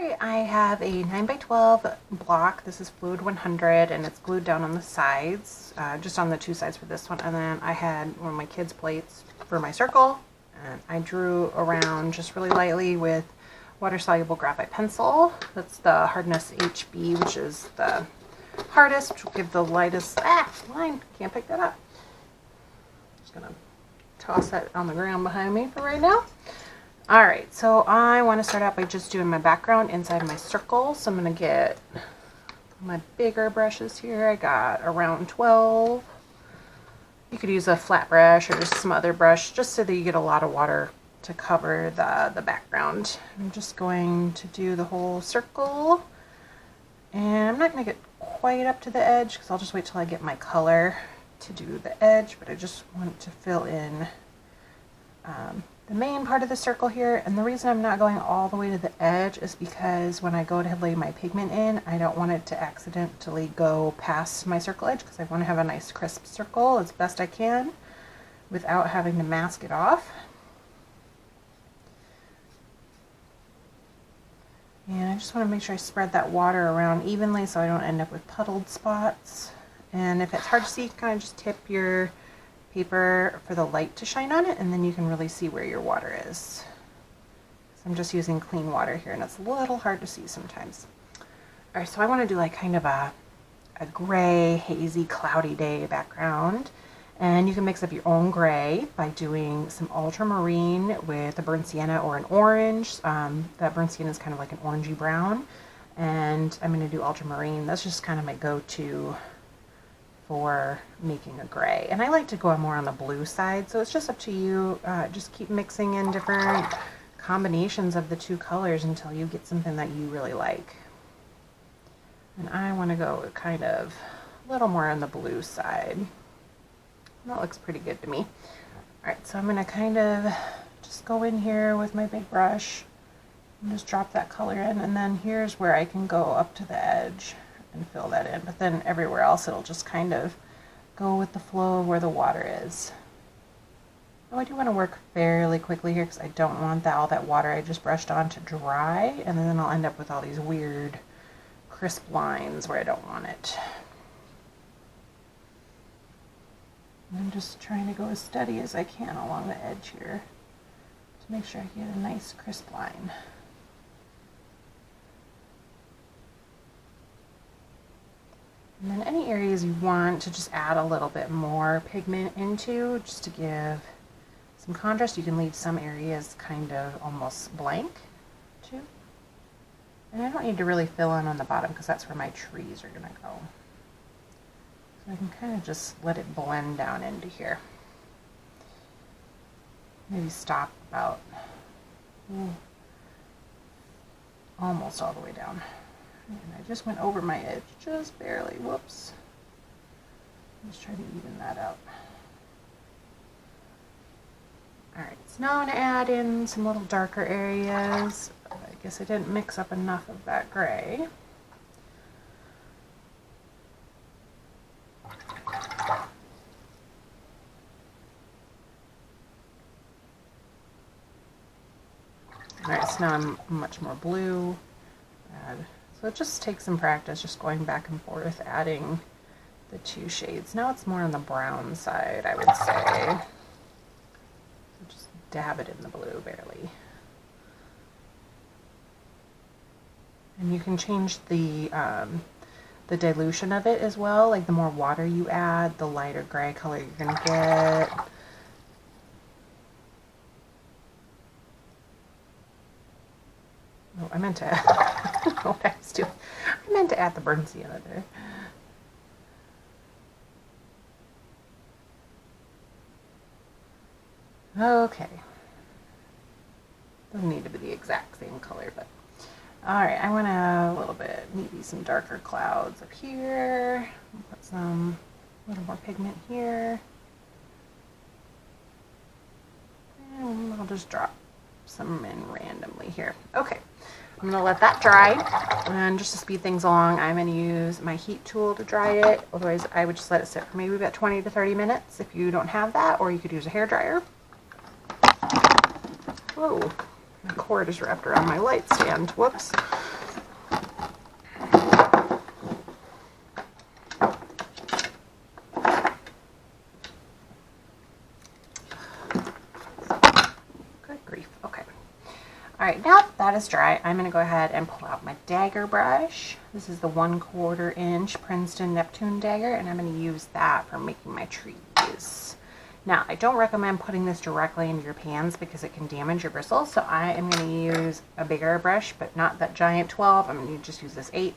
I have a 9x12 block. This is fluid 100 and it's glued down on the sides, just on the two sides for this one. And then I had one of my kids' plates for my circle, and I drew around just really lightly with water-soluble graphite pencil. That's the hardness HB, which is the hardest, which will give the lightest line. Can't pick that up. Just gonna toss that on the ground behind me for right now. Alright, so I want to start out by just doing my background inside my circle. So I'm going to get my bigger brushes here. I got around 12. You could use a flat brush or just some other brush, just so that you get a lot of water to cover the background. I'm just going to do the whole circle. And I'm not going to get quite up to the edge because I'll just wait till I get my color to do the edge. But I just want to fill in the main part of the circle here. And the reason I'm not going all the way to the edge is because when I go to lay my pigment in, I don't want it to accidentally go past my circle edge, because I want to have a nice crisp circle as best I can without having to mask it off. And I just want to make sure I spread that water around evenly so I don't end up with puddled spots. And if it's hard to see, you can kind of just tip your paper for the light to shine on it, and then you can really see where your water is. So I'm just using clean water here, and it's a little hard to see sometimes. Alright, so I want to do like kind of a gray, hazy, cloudy day background. And you can mix up your own gray by doing some ultramarine with a burnt sienna or an orange. That burnt sienna is kind of like an orangey brown. And I'm going to do ultramarine. That's just kind of my go-to for making a gray. And I like to go more on the blue side, so it's just up to you. Just keep mixing in different combinations of the two colors until you get something that you really like. And I want to go kind of a little more on the blue side. That looks pretty good to me. Alright, so I'm going to kind of just go in here with my big brush and just drop that color in, and then here's where I can go up to the edge and fill that in, but then everywhere else it'll just kind of go with the flow of where the water is. Oh, I do want to work fairly quickly here because I don't want all that water I just brushed on to dry, and then I'll end up with all these weird crisp lines where I don't want it. I'm just trying to go as steady as I can along the edge here to make sure I get a nice crisp line. And then any areas you want to just add a little bit more pigment into, just to give some contrast, you can leave some areas kind of almost blank too. And I don't need to really fill in on the bottom because that's where my trees are going to go. So I can kind of just let it blend down into here. Maybe stop about almost all the way down. And I just went over my edge, just barely. Whoops. Let's try to even that out. Alright, so now I'm going to add in some little darker areas. I guess I didn't mix up enough of that gray. Alright, so now I'm much more blue. So it just takes some practice, just going back and forth, adding the two shades. Now it's more on the brown side, I would say. So just dab it in the blue, barely. And you can change the dilution of it as well. Like the more water you add, the lighter gray color you're going to get. Oh, I meant to add, I don't know what I was doing. I meant to add the burnt sienna there. Okay. Doesn't need to be the exact same color, but alright, I want a little bit, maybe some darker clouds up here. Put some, a little more pigment here. And I'll just drop some in randomly here. Okay. I'm going to let that dry, and just to speed things along, I'm going to use my heat tool to dry it. Otherwise, I would just let it sit for maybe about 20 to 30 minutes if you don't have that, or you could use a hairdryer. Whoa, my cord is wrapped around my light stand. Whoops. Alright, now that is dry, I'm going to go ahead and pull out my Dagger brush. This is the 1/4 inch Princeton Neptune dagger, and I'm going to use that for making my trees. Now, I don't recommend putting this directly into your pans because it can damage your bristles, so I am going to use a bigger brush, but not that giant 12. I'm going to just use this 8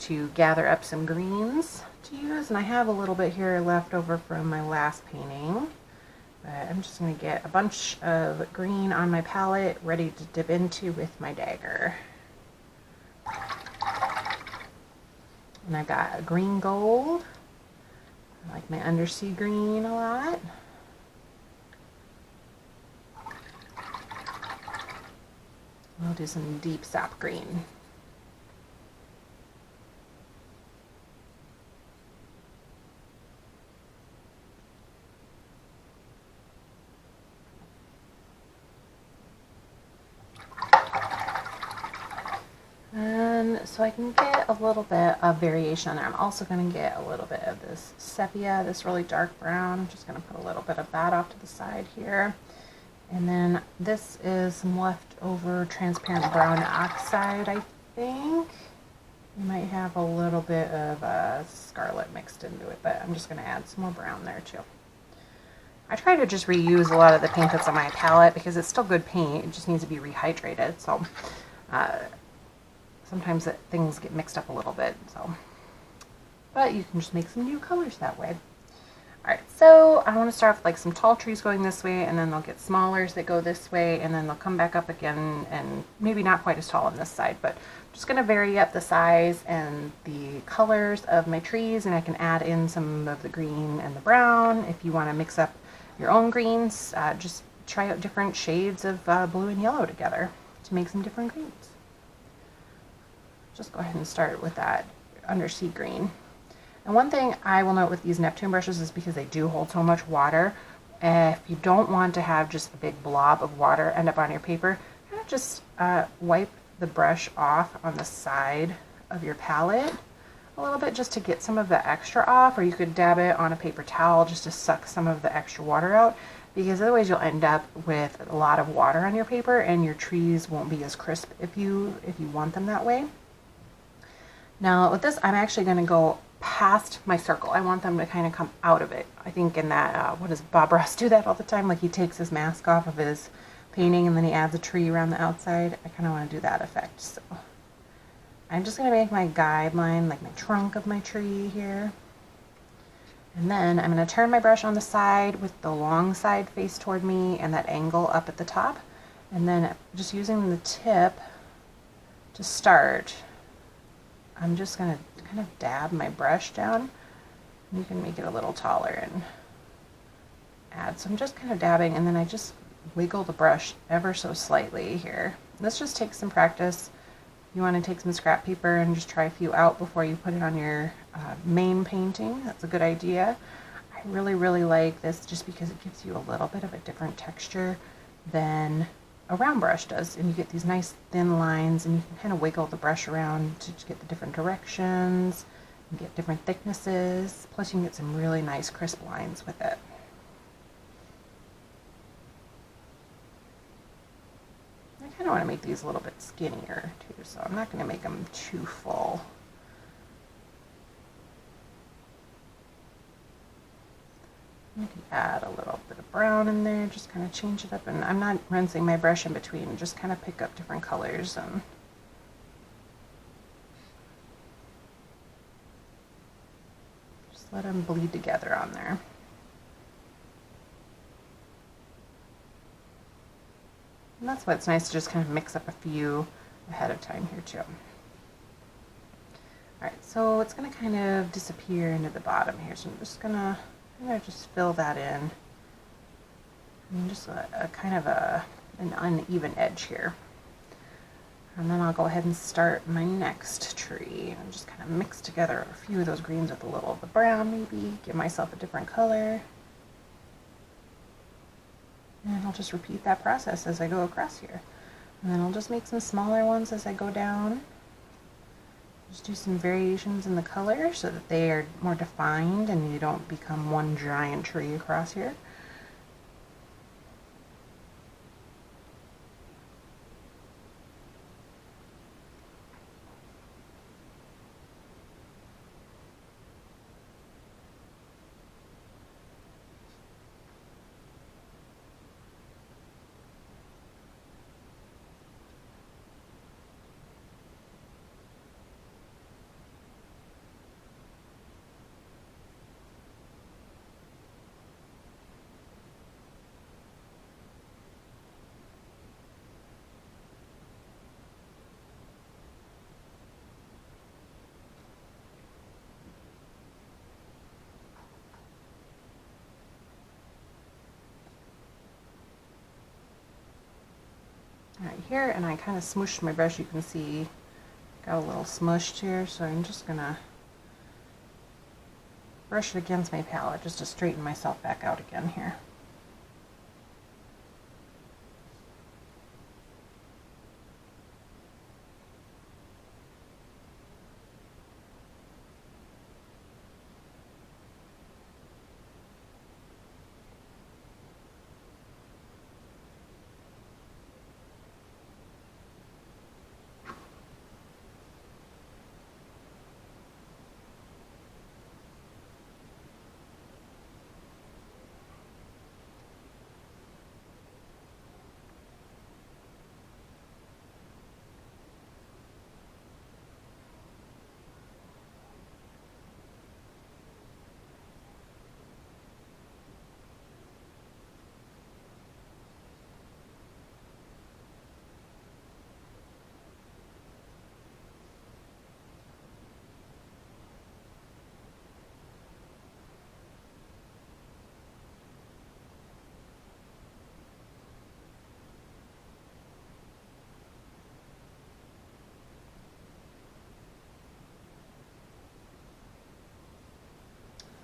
to gather up some greens to use, and I have a little bit here left over from my last painting. But I'm just going to get a bunch of green on my palette ready to dip into with my dagger. And I got a green gold. I like my undersea green a lot. I'll do some deep sap green. And so I can get a little bit of variation there. I'm also going to get a little bit of this sepia, this really dark brown. I'm just going to put a little bit of that off to the side here. And then this is some leftover transparent brown oxide, I think. You might have a little bit of scarlet mixed into it, but I'm just going to add some more brown there too. I try to just reuse a lot of the paint that's on my palette because it's still good paint. It just needs to be rehydrated. So sometimes things get mixed up a little bit. But you can just make some new colors that way. Alright, so I want to start with like some tall trees going this way, and then they'll get smallers that go this way, and then they'll come back up again, and maybe not quite as tall on this side, but I'm just going to vary up the size and the colors of my trees, and I can add in some of the green and the brown. If you want to mix up your own greens, just try out different shades of blue and yellow together to make some different greens. Just go ahead and start with that undersea green. And one thing I will note with these Neptune brushes is because they do hold so much water, if you don't want to have just a big blob of water end up on your paper, kind of just wipe the brush off on the side of your palette a little bit just to get some of the extra off, or you could dab it on a paper towel just to suck some of the extra water out, because otherwise you'll end up with a lot of water on your paper and your trees won't be as crisp if you want them that way. Now with this, I'm actually going to go past my circle. I want them to kind of come out of it. I think in that, what does Bob Ross do that all the time? Like he takes his mask off of his painting and then he adds a tree around the outside. I kind of want to do that effect. So I'm just going to make my guideline, like my trunk of my tree here. And then I'm going to turn my brush on the side with the long side face toward me and that angle up at the top. And then just using the tip to start, I'm just going to kind of dab my brush down. You can make it a little taller and add. So I'm just kind of dabbing, and then I just wiggle the brush ever so slightly here. This just takes some practice. You want to take some scrap paper and just try a few out before you put it on your main painting. That's a good idea. I really like this just because it gives you a little bit of a different texture than a round brush does, and you get these nice thin lines, and you can kind of wiggle the brush around to get the different directions and get different thicknesses. Plus you can get some really nice crisp lines with it. I kind of want to make these a little bit skinnier too, so I'm not going to make them too full. You can add a little bit of brown in there, just kind of change it up, and I'm not rinsing my brush in between, just kind of pick up different colors and just let them bleed together on there. And that's why it's nice to just kind of mix up a few ahead of time here too. Alright, so it's going to kind of disappear into the bottom here, so I'm just going to just fill that in. And just a kind of an uneven edge here. And then I'll go ahead and start my next tree. And just kind of mix together a few of those greens with a little of the brown maybe. Give myself a different color. And I'll just repeat that process as I go across here. And then I'll just make some smaller ones as I go down. Just do some variations in the color so that they are more defined and you don't become one giant tree across here. right here, and I kind of smooshed my brush. You can see got a little smushed here, so I'm just gonna brush it against my palette just to straighten myself back out again here.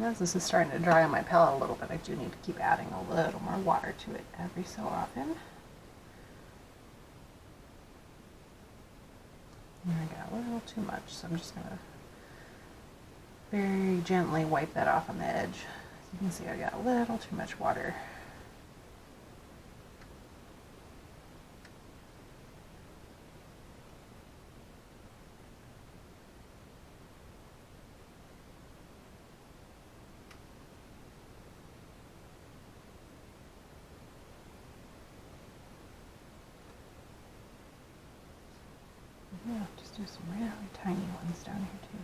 As this is starting to dry on my palette a little bit, I do need to keep adding a little more water to it every so often. And I got a little too much, so I'm just going to very gently wipe that off on the edge. You can see I got a little too much water. Yeah, just do some really tiny ones down here too.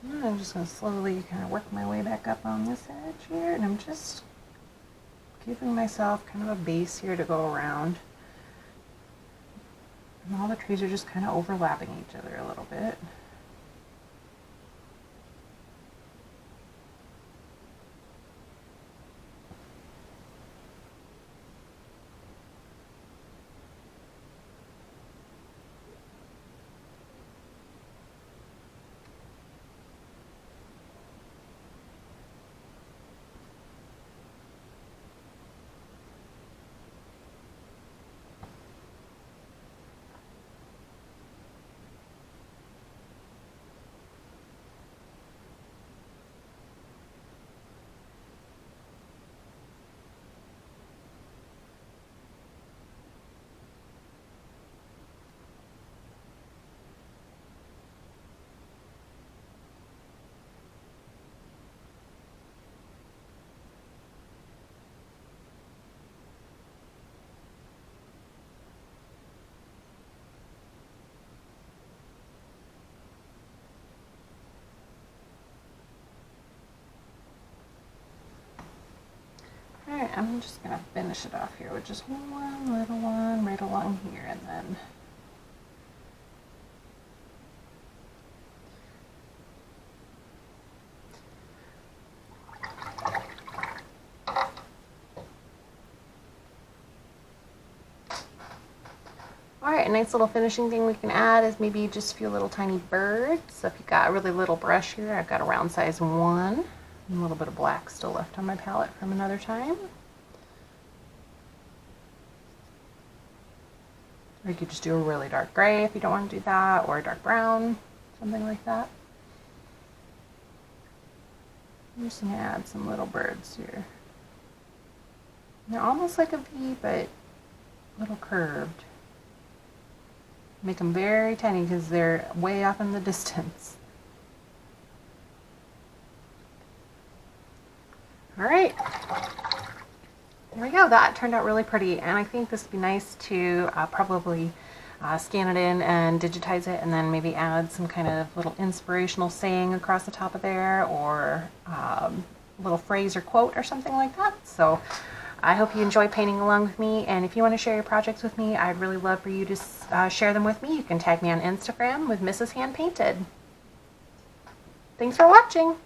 And I'm just going to slowly kind of work my way back up on this edge here, and I'm just giving myself kind of a base here to go around. And all the trees are just kind of overlapping each other a little bit. Alright, I'm just going to finish it off here with just one little one right along here, and then alright, a nice little finishing thing we can add is maybe just a few little tiny birds. So if you've got a really little brush here, I've got a round size 1. And a little bit of black still left on my palette from another time. Or you could just do a really dark gray if you don't want to do that, or a dark brown, something like that. I'm just going to add some little birds here. They're almost like a V, but a little curved. Make them very tiny because they're way off in the distance. Alright, there we go. That turned out really pretty, and I think this would be nice to probably scan it in and digitize it, and then maybe add some kind of little inspirational saying across the top of there, or a little phrase or quote or something like that. So I hope you enjoy painting along with me, and if you want to share your projects with me, I'd really love for you to share them with me. You can tag me on Instagram with Mrs. Hand Painted. Thanks for watching!